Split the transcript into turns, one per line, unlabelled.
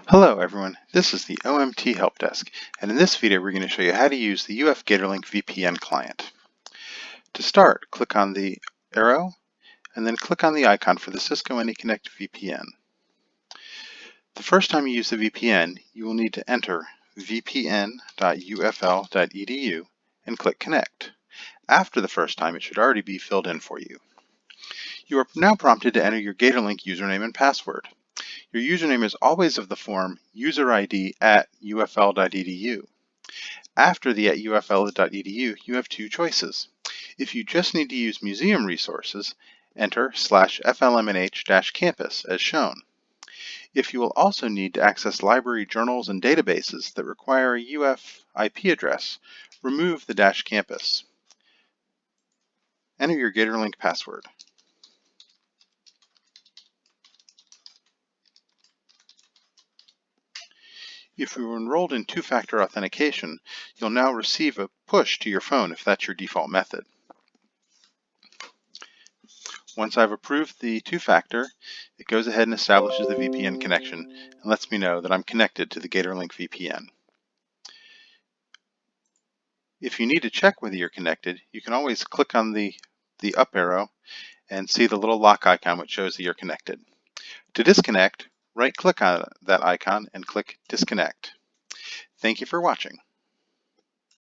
Hello everyone, this is the OMT Help Desk, and in this video we're going to show you how to use the UF Gatolink VPN client. To start, click on the arrow and then click on the icon for the Cisco AnyConnect VPN. The first time you use the VPN, you will need to enter vpn.ufl.edu and click Connect. After the first time, it should already be filled in for you. You are now prompted to enter your Gatolink username and password. Your username is always of the form userid@ufl.edu. After the @ufl.edu, you have two choices. If you just need to use museum resources, enter /FLMNH-campus as shown. If you will also need to access library journals and databases that require a UF IP address, remove the -campus. Enter your Gatolink password. If you were enrolled in two-factor authentication, you'll now receive a push to your phone if that's your default method. Once I've approved the two-factor, it goes ahead and establishes the VPN connection and lets me know that I'm connected to the Gatolink VPN. If you need to check whether you're connected, you can always click on the up arrow and see the little lock icon which shows that you're connected. To disconnect, right-click on that icon and click Disconnect. Thank you for watching.